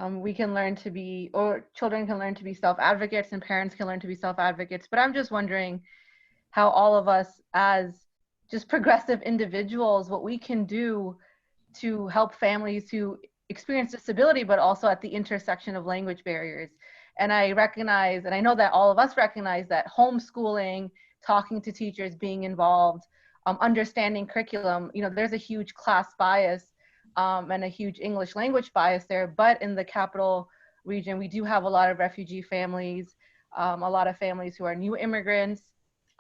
we can learn to be, or children can learn to be self-advocates and parents can learn to be self-advocates. But I'm just wondering how all of us as just progressive individuals, what we can do to help families who experience disability, but also at the intersection of language barriers. And I recognize, and I know that all of us recognize that homeschooling, talking to teachers, being involved, understanding curriculum, there's a huge class bias and a huge English language bias there. But in the capital region, we do have a lot of refugee families, a lot of families who are new immigrants.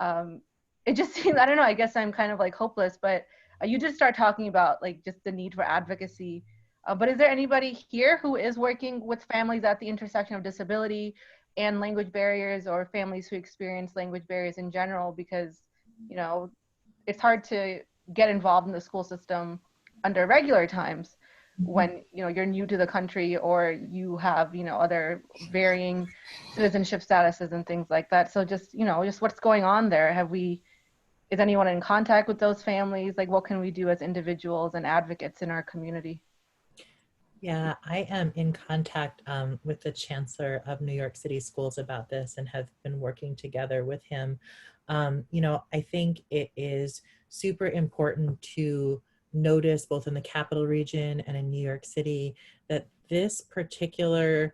It just seems, I don't know, I guess I'm kind of like hopeless, but you did start talking about like just the need for advocacy. But is there anybody here who is working with families at the intersection of disability and language barriers, or families who experience language barriers in general? Because, it's hard to get involved in the school system under regular times when you're new to the country, or you have other varying citizenship statuses and things like that. So just what's going on there? Is anyone in contact with those families? Like, what can we do as individuals and advocates in our community? Yeah, I am in contact with the Chancellor of New York City Schools about this and have been working together with him. I think it is super important to notice, both in the capital region and in New York City, that this particular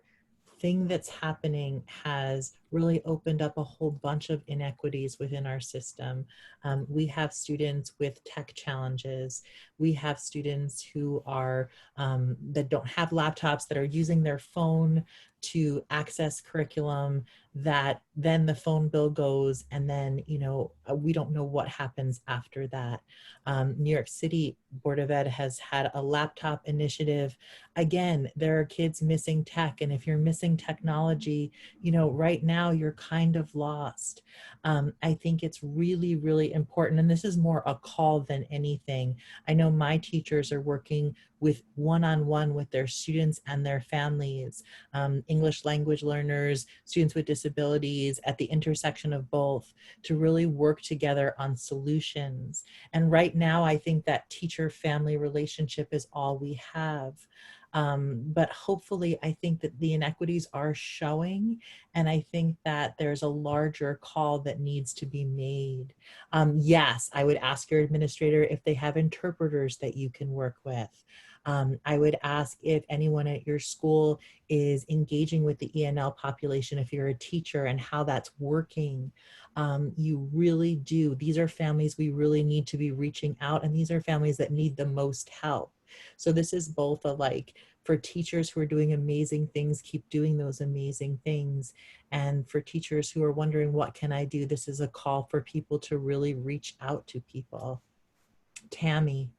thing that's happening has really opened up a whole bunch of inequities within our system. We have students with tech challenges. We have students who are, that don't have laptops, that are using their phone to access curriculum, that then the phone bill goes, and then, we don't know what happens after that. New York City Board of Ed has had a laptop initiative. Again, there are kids missing tech, and if you're missing technology, right now you're kind of lost. I think it's really, really important, and this is more a call than anything. I know my teachers are working with one-on-one with their students and their families, English language learners, students with disabilities, at the intersection of both, to really work together on solutions. And right now, I think that teacher-family relationship is all we have. But hopefully, I think that the inequities are showing, and I think that there's a larger call that needs to be made. Yes, I would ask your administrator if they have interpreters that you can work with. I would ask if anyone at your school is engaging with the ENL population, if you're a teacher, and how that's working. You really do. These are families we really need to be reaching out, and these are families that need the most help. So this is both for teachers who are doing amazing things, keep doing those amazing things. And for teachers who are wondering, what can I do? This is a call for people to really reach out to people. Tammy.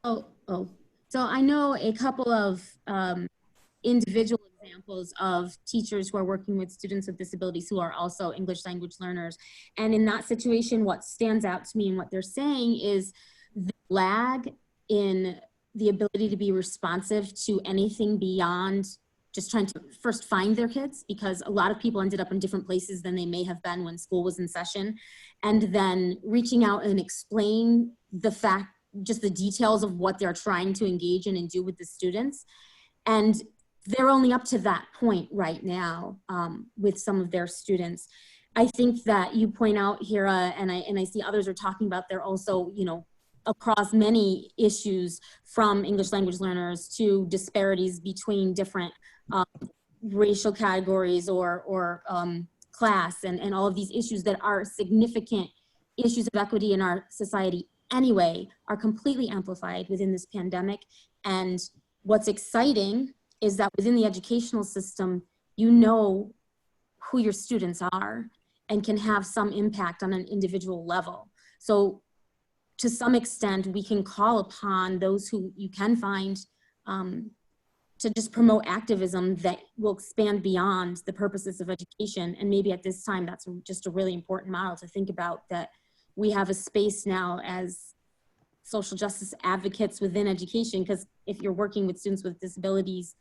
So I know a couple of individual examples of teachers who are working with students with disabilities who are also English language learners. And in that situation, what stands out to me and what they're saying is the lag in the ability to be responsive to anything beyond just trying to first find their kids, because a lot of people ended up in different places than they may have been when school was in session, and then reaching out and explain the fact, just the details of what they're trying to engage in and do with the students. And they're only up to that point right now with some of their students. I think that you point out, Hira, and I see others are talking about, they're also, you know, across many issues, from English language learners to disparities between different racial categories or class, and all of these issues that are significant issues of equity in our society anyway, are completely amplified within this pandemic. And what's exciting is that within the educational system, you know who your students are and can have some impact on an individual level. So to some extent, we can call upon those who you can find to just promote activism that will expand beyond the purposes of education. And maybe at this time, that's just a really important model to think about, that we have a space now as social justice advocates within education, because if you're working with students with disabilities,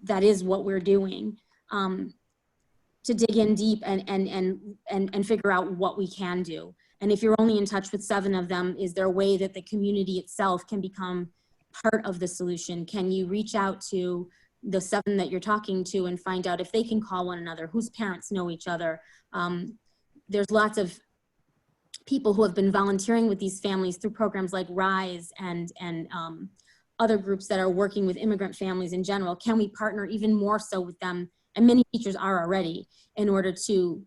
that is what we're doing, to dig in deep and figure out what we can do. And if you're only in touch with 7 of them, is there a way that the community itself can become part of the solution? Can you reach out to the 7 that you're talking to and find out if they can call one another, whose parents know each other? There's lots of people who have been volunteering with these families through programs like RISE and other groups that are working with immigrant families in general. Can we partner even more so with them? And many teachers are already, in order to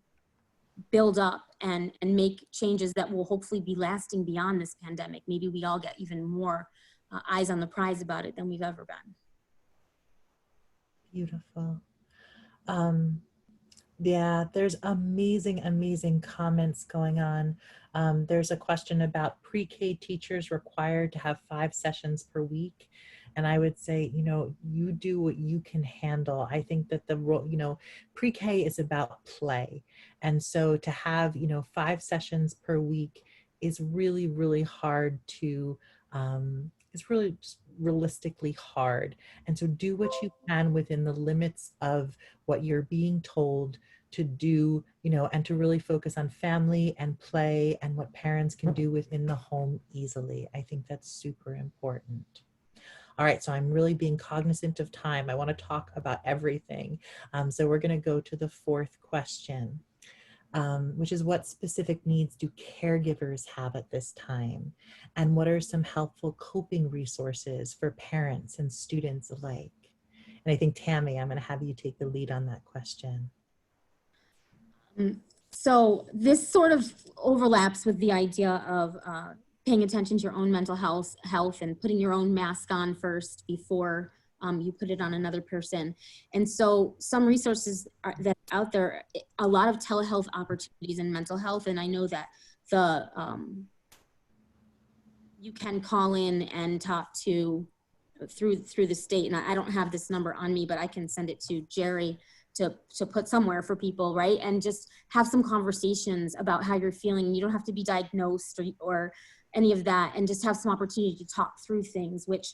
build up and make changes that will hopefully be lasting beyond this pandemic. Maybe we all get even more eyes on the prize about it than we've ever been. Beautiful. Yeah, there's amazing comments going on. There's a question about pre-K teachers required to have 5 sessions per week. And I would say, you know, you do what you can handle. I think that the role, you know, pre-K is about play. And so to have, you know, 5 sessions per week is really hard to, it's really just realistically hard. And so do what you can within the limits of what you're being told to do, you know, and to really focus on family and play and what parents can do within the home easily. I think that's super important. All right, so I'm really being cognizant of time. I want to talk about everything. So we're going to go to the 4th question, which is, what specific needs do caregivers have at this time? And what are some helpful coping resources for parents and students alike? And I think, Tammy, I'm going to have you take the lead on that question. So this sort of overlaps with the idea of paying attention to your own mental health and putting your own mask on first before you put it on another person. And so some resources that are out there, a lot of telehealth opportunities in mental health. And I know that the you can call in and talk to through the state. And I don't have this number on me, but I can send it to Jerry to put somewhere for people, right? And just have some conversations about how you're feeling. You don't have to be diagnosed or any of that, and just have some opportunity to talk through things, which,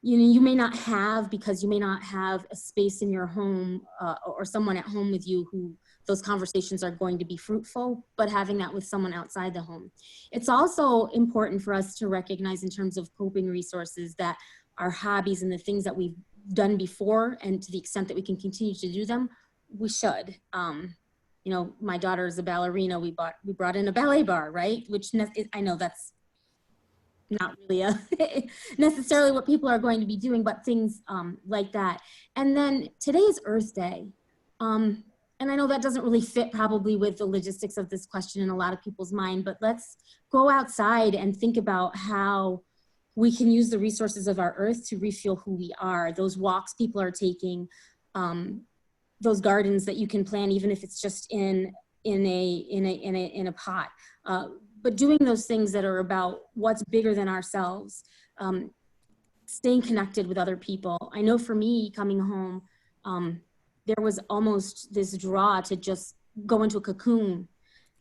you know, you may not have, because you may not have a space in your home or someone at home with you who those conversations are going to be fruitful, but having that with someone outside the home. It's also important for us to recognize, in terms of coping resources, that our hobbies and the things that we've done before, and to the extent that we can continue to do them, we should. You know, my daughter is a ballerina. We brought in a ballet bar, right? Which I know that's not really necessarily what people are going to be doing, but things like that. And then today is Earth Day. And I know that doesn't really fit probably with the logistics of this question in a lot of people's mind, but let's go outside and think about how we can use the resources of our earth to refuel who we are. Those walks people are taking, those gardens that you can plant, even if it's just in a pot. But doing those things that are about what's bigger than ourselves, staying connected with other people. I know for me, coming home, there was almost this draw to just go into a cocoon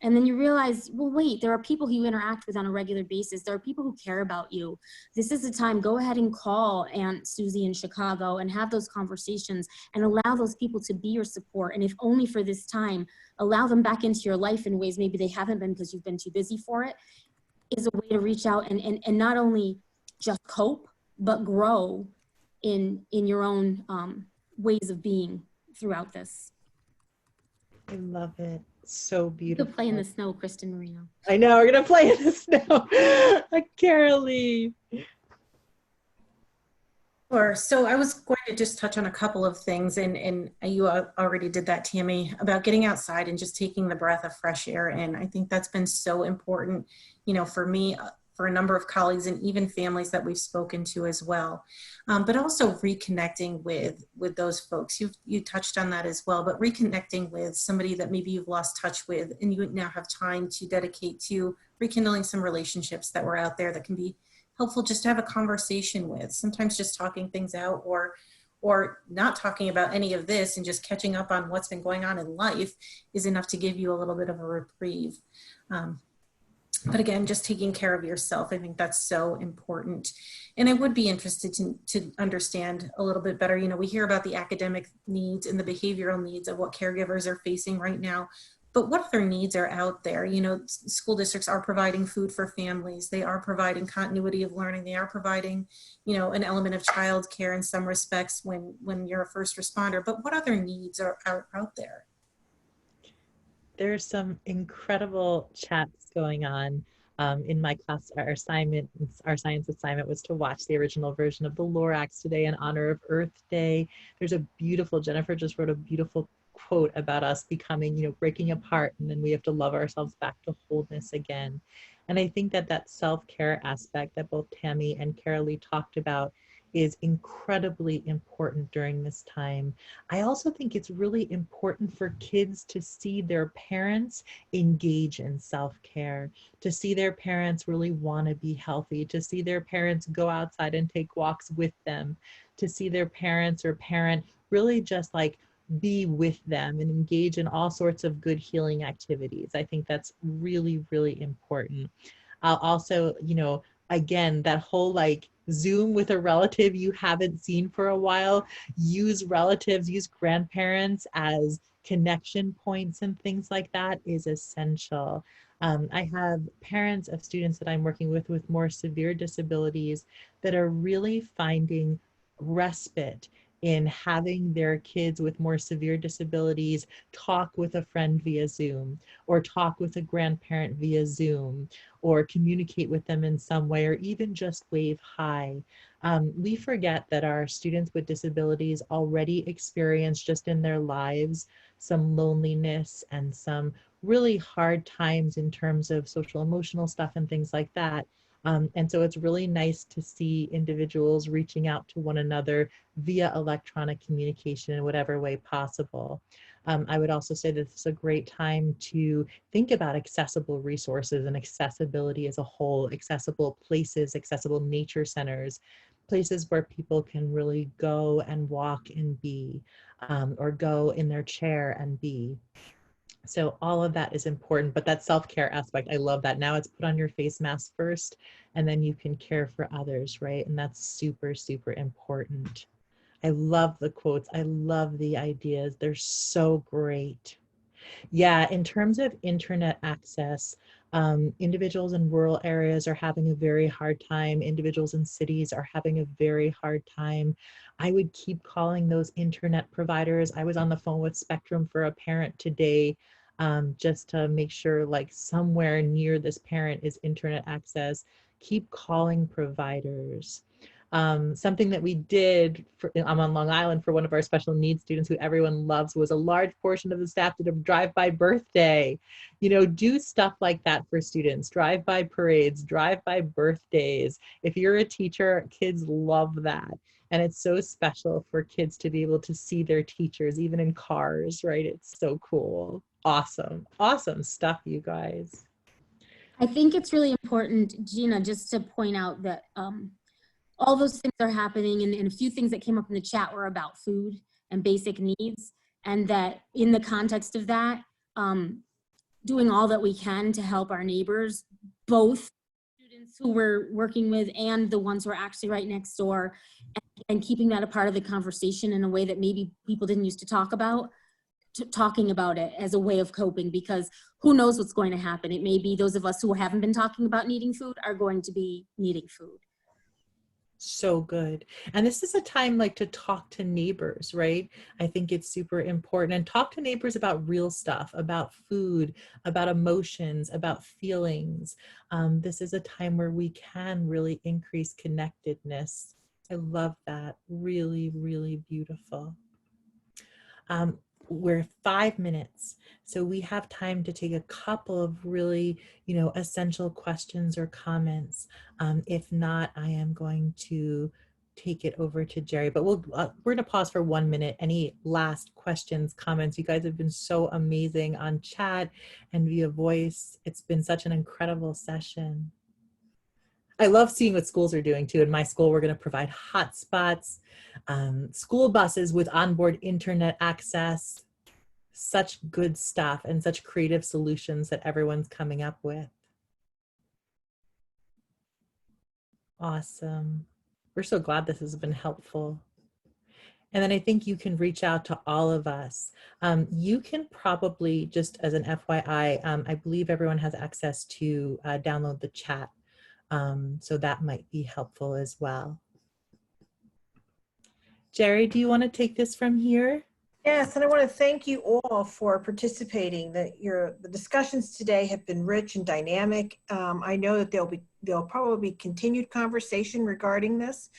And then you realize, well, wait, there are people who you interact with on a regular basis. There are people who care about you. This is the time, go ahead and call Aunt Susie in Chicago and have those conversations and allow those people to be your support. And if only for this time, allow them back into your life in ways maybe they haven't been because you've been too busy for it, is a way to reach out and not only just cope, but grow in your own ways of being throughout this. I love it. So You beautiful. could play in the snow, Kristen Marino. I know, we're gonna play in the snow. Carolee. Sure. So I was going to just touch on a couple of things, and you already did that, Tammy, about getting outside and just taking the breath of fresh air in. I think that's been so important, you know, for me, for a number of colleagues, and even families that we've spoken to as well. But also reconnecting with those folks. You touched on that as well, but reconnecting with somebody that maybe you've lost touch with, and you now have time to dedicate to rekindling some relationships that were out there that can be helpful just to have a conversation with. Sometimes just talking things out, or not talking about any of this and just catching up on what's been going on in life is enough to give you a little bit of a reprieve. But again, just taking care of yourself, I think that's so important. And I would be interested to understand a little bit better. You know, we hear about the academic needs and the behavioral needs of what caregivers are facing right now, but what other needs are out there? You know, school districts are providing food for families. They are providing continuity of learning. They are providing, you know, an element of childcare in some respects when you're a first responder. But what other needs are out there? There's some incredible chats going on. In my class, our science assignment was to watch the original version of the Lorax today in honor of Earth Day. There's a beautiful, Jennifer just wrote a beautiful quote about us becoming, you know, breaking apart, and then we have to love ourselves back to wholeness again. And I think that self-care aspect that both Tammy and Carolee talked about is incredibly important during this time. I also think it's really important for kids to see their parents engage in self-care, to see their parents really want to be healthy, to see their parents go outside and take walks with them, to see their parents or parent really just like be with them and engage in all sorts of good healing activities. I think that's really, really important. I'll also, you know, again, that whole like Zoom with a relative you haven't seen for a while, use relatives, use grandparents as connection points and things like that is essential. I have parents of students that I'm working with more severe disabilities that are really finding respite in having their kids with more severe disabilities talk with a friend via Zoom, or talk with a grandparent via Zoom, or communicate with them in some way, or even just wave hi. We forget that our students with disabilities already experience just in their lives some loneliness and some really hard times in terms of social emotional stuff and things like that. And so it's really nice to see individuals reaching out to one another via electronic communication in whatever way possible. I would also say that it's a great time to think about accessible resources and accessibility as a whole, accessible places, accessible nature centers, places where people can really go and walk and be, or go in their chair and be. So all of that is important, but that self-care aspect, I love that. Now it's put on your face mask first, and then you can care for others, right? And that's super, super important. I love the quotes. I love the ideas. They're so great. Yeah, in terms of internet access, individuals in rural areas are having a very hard time. Individuals in cities are having a very hard time. I would keep calling those internet providers. I was on the phone with Spectrum for a parent today, just to make sure like somewhere near this parent is internet access. Keep calling providers. Something that we did, I'm on Long Island for one of our special needs students who everyone loves, was a large portion of the staff did a drive-by birthday. You know, do stuff like that for students, drive-by parades, drive-by birthdays. If you're a teacher, kids love that. And it's so special for kids to be able to see their teachers, even in cars, right? It's so cool. Awesome, awesome stuff, you guys. I think it's really important, Gina, just to point out that all those things are happening, and a few things that came up in the chat were about food and basic needs, and that in the context of that, doing all that we can to help our neighbors, both students who we're working with and the ones who are actually right next door, and keeping that a part of the conversation in a way that maybe people didn't used to talk about, talking about it as a way of coping, because who knows what's going to happen. It may be those of us who haven't been talking about needing food are going to be needing food. So good. And this is a time like to talk to neighbors, right? I think it's super important, and talk to neighbors about real stuff, about food, about emotions, about feelings. This is a time where we can really increase connectedness. I love that. Really, really beautiful. We're 5 minutes, so we have time to take a couple of really, essential questions or comments. If not, I am going to take it over to Jerry, but we're going to pause for 1 minute. Any last questions, comments? You guys have been so amazing on chat and via voice. It's been such an incredible session. I love seeing what schools are doing too. In my school, we're going to provide hotspots, school buses with onboard internet access, such good stuff and such creative solutions that everyone's coming up with. Awesome. We're so glad this has been helpful. And then I think you can reach out to all of us. You can probably, just as an FYI, I believe everyone has access to download the chat. So that might be helpful as well. Jerry, do you want to take this from here? Yes, and I want to thank you all for participating. The discussions today have been rich and dynamic. I know that there'll probably be continued conversation regarding this.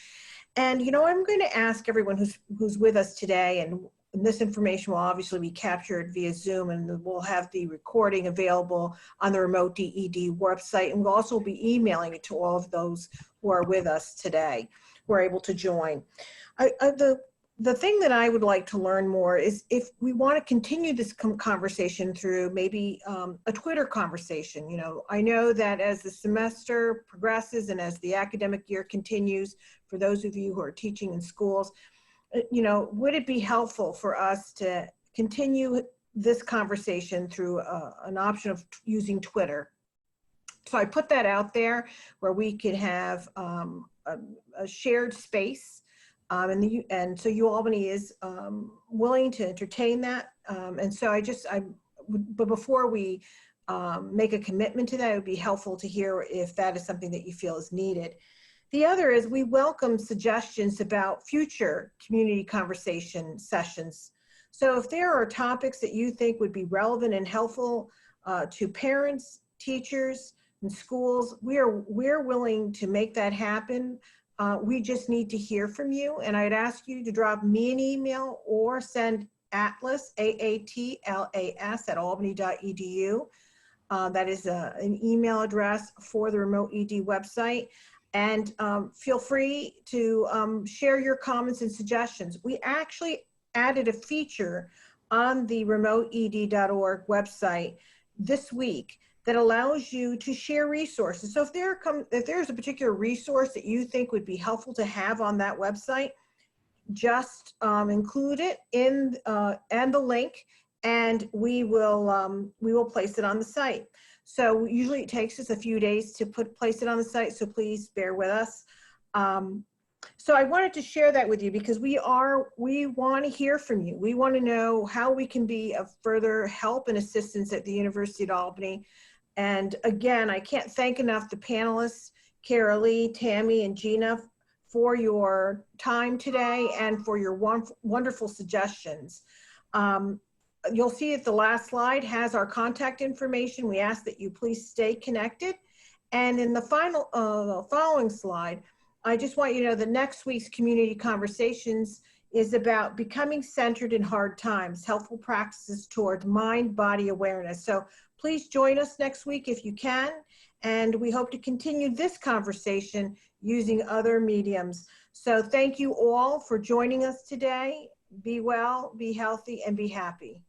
And I'm going to ask everyone who's with us today, and this information will obviously be captured via Zoom, and we'll have the recording available on the Remote DED website, and we'll also be emailing it to all of those who are with us today, who are able to join. The thing that I would like to learn more is if we want to continue this conversation through maybe a Twitter conversation. I know that as the semester progresses and as the academic year continues, for those of you who are teaching in schools, would it be helpful for us to continue this conversation through an option of using Twitter? So I put that out there where we could have a shared space. And so UAlbany is willing to entertain that. And so but before we make a commitment to that, it would be helpful to hear if that is something that you feel is needed. The other is we welcome suggestions about future community conversation sessions. So if there are topics that you think would be relevant and helpful to parents, teachers, and schools, we're willing to make that happen. We just need to hear from you. And I'd ask you to drop me an email or send atlas, AATLAS @albany.edu. That is an email address for the Remote ED website. And feel free to share your comments and suggestions. We actually added a feature on the remoteed.org website this week that allows you to share resources. So if there's a particular resource that you think would be helpful to have on that website, just include it in and the link, and we will place it on the site. So usually it takes us a few days to place it on the site, so please bear with us. So I wanted to share that with you because we want to hear from you. We want to know how we can be of further help and assistance at the University of Albany. And again, I can't thank enough the panelists, Carolee, Tammy, and Gina, for your time today and for your wonderful suggestions. You'll see that the last slide has our contact information. We ask that you please stay connected. And in the following slide, I just want you to know that next week's Community Conversations is about becoming centered in hard times, helpful practices towards mind-body awareness. So please join us next week if you can. And we hope to continue this conversation using other mediums. So thank you all for joining us today. Be well, be healthy, and be happy.